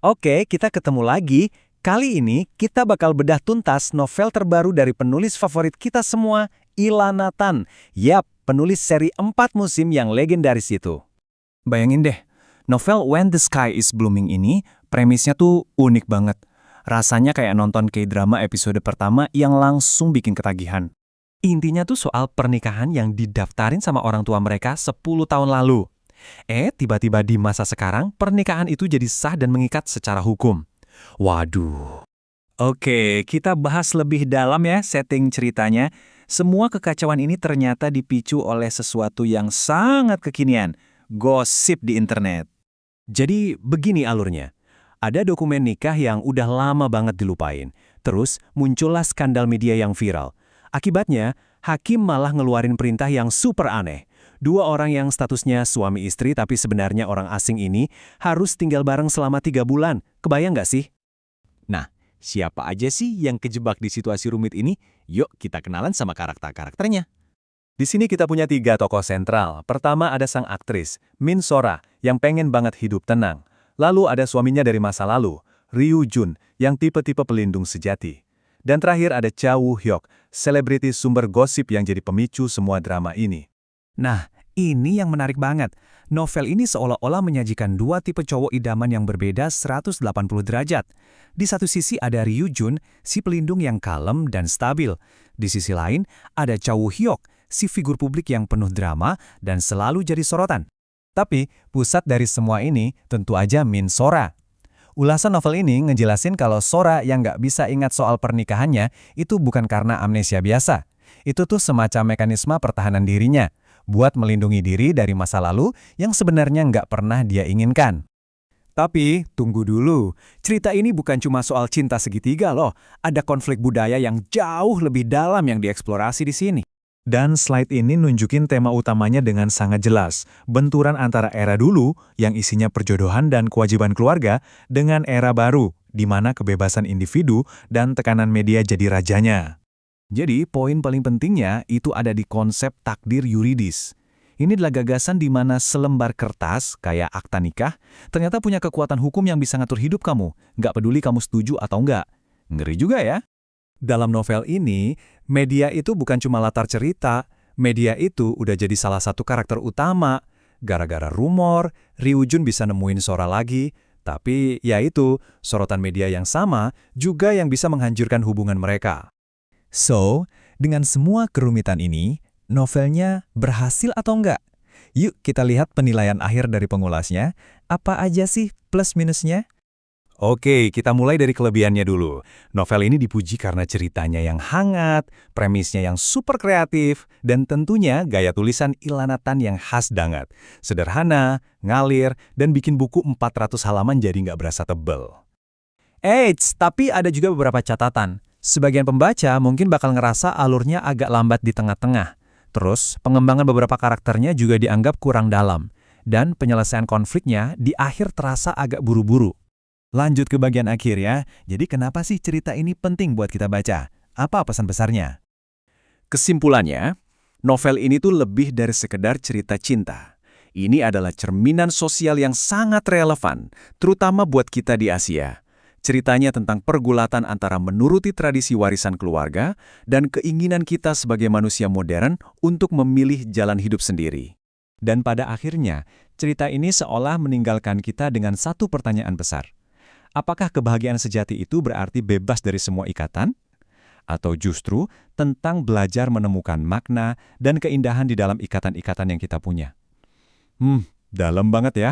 Oke, kita ketemu lagi. Kali ini kita bakal bedah tuntas novel terbaru dari penulis favorit kita semua, Ilana Tan. Yap, penulis seri 4 musim yang legendaris itu. Bayangin deh, novel When the Sky is Blooming ini premisnya tuh unik banget. Rasanya kayak nonton K-drama episode pertama yang langsung bikin ketagihan. Intinya tuh soal pernikahan yang didaftarin sama orang tua mereka 10 tahun lalu. Tiba-tiba di masa sekarang, pernikahan itu jadi sah dan mengikat secara hukum. Waduh. Oke, kita bahas lebih dalam ya setting ceritanya. Semua kekacauan ini ternyata dipicu oleh sesuatu yang sangat kekinian, gosip di internet. Jadi begini alurnya. Ada dokumen nikah yang udah lama banget dilupain. Terus muncullah skandal media yang viral. Akibatnya, hakim malah ngeluarin perintah yang super aneh. 2 orang yang statusnya suami istri tapi sebenarnya orang asing ini harus tinggal bareng selama 3 bulan. Kebayang nggak sih? Nah, siapa aja sih yang kejebak di situasi rumit ini? Yuk kita kenalan sama karakter-karakternya. Di sini kita punya 3 tokoh sentral. Pertama ada sang aktris, Min Sora, yang pengen banget hidup tenang. Lalu ada suaminya dari masa lalu, Ryu Jun, yang tipe-tipe pelindung sejati. Dan terakhir ada Cha Woo-hyuk, selebriti sumber gosip yang jadi pemicu semua drama ini. Nah, ini yang menarik banget. Novel ini seolah-olah menyajikan 2 tipe cowok idaman yang berbeda 180 derajat. Di satu sisi ada Ryu Jun, si pelindung yang kalem dan stabil. Di sisi lain, ada Cha Woo-hyuk, si figur publik yang penuh drama dan selalu jadi sorotan. Tapi, pusat dari semua ini tentu aja Min Sora. Ulasan novel ini ngejelasin kalau Sora yang nggak bisa ingat soal pernikahannya itu bukan karena amnesia biasa. Itu tuh semacam mekanisme pertahanan dirinya, buat melindungi diri dari masa lalu yang sebenarnya nggak pernah dia inginkan. Tapi, tunggu dulu. Cerita ini bukan cuma soal cinta segitiga loh. Ada konflik budaya yang jauh lebih dalam yang dieksplorasi di sini. Dan slide ini nunjukin tema utamanya dengan sangat jelas. Benturan antara era dulu, yang isinya perjodohan dan kewajiban keluarga, dengan era baru, di mana kebebasan individu dan tekanan media jadi rajanya. Jadi, poin paling pentingnya itu ada di konsep takdir yuridis. Ini adalah gagasan di mana selembar kertas, kayak akta nikah, ternyata punya kekuatan hukum yang bisa ngatur hidup kamu, nggak peduli kamu setuju atau nggak. Ngeri juga ya? Dalam novel ini, media itu bukan cuma latar cerita, media itu udah jadi salah satu karakter utama. Gara-gara rumor, Ryu Jun bisa nemuin Sora lagi, tapi ya itu, sorotan media yang sama juga yang bisa menghancurkan hubungan mereka. So, dengan semua kerumitan ini, novelnya berhasil atau enggak? Yuk kita lihat penilaian akhir dari pengulasnya. Apa aja sih plus minusnya? Oke, kita mulai dari kelebihannya dulu. Novel ini dipuji karena ceritanya yang hangat, premisnya yang super kreatif, dan tentunya gaya tulisan Ilana Tan yang khas banget. Sederhana, ngalir, dan bikin buku 400 halaman jadi nggak berasa tebel. Tapi ada juga beberapa catatan. Sebagian pembaca mungkin bakal ngerasa alurnya agak lambat di tengah-tengah. Terus, pengembangan beberapa karakternya juga dianggap kurang dalam. Dan penyelesaian konfliknya di akhir terasa agak buru-buru. Lanjut ke bagian akhir ya. Jadi kenapa sih cerita ini penting buat kita baca? Apa pesan besarnya? Kesimpulannya, novel ini tuh lebih dari sekedar cerita cinta. Ini adalah cerminan sosial yang sangat relevan, terutama buat kita di Asia. Ceritanya tentang pergulatan antara menuruti tradisi warisan keluarga dan keinginan kita sebagai manusia modern untuk memilih jalan hidup sendiri. Dan pada akhirnya, cerita ini seolah meninggalkan kita dengan satu pertanyaan besar. Apakah kebahagiaan sejati itu berarti bebas dari semua ikatan? Atau justru tentang belajar menemukan makna dan keindahan di dalam ikatan-ikatan yang kita punya? Dalam banget ya.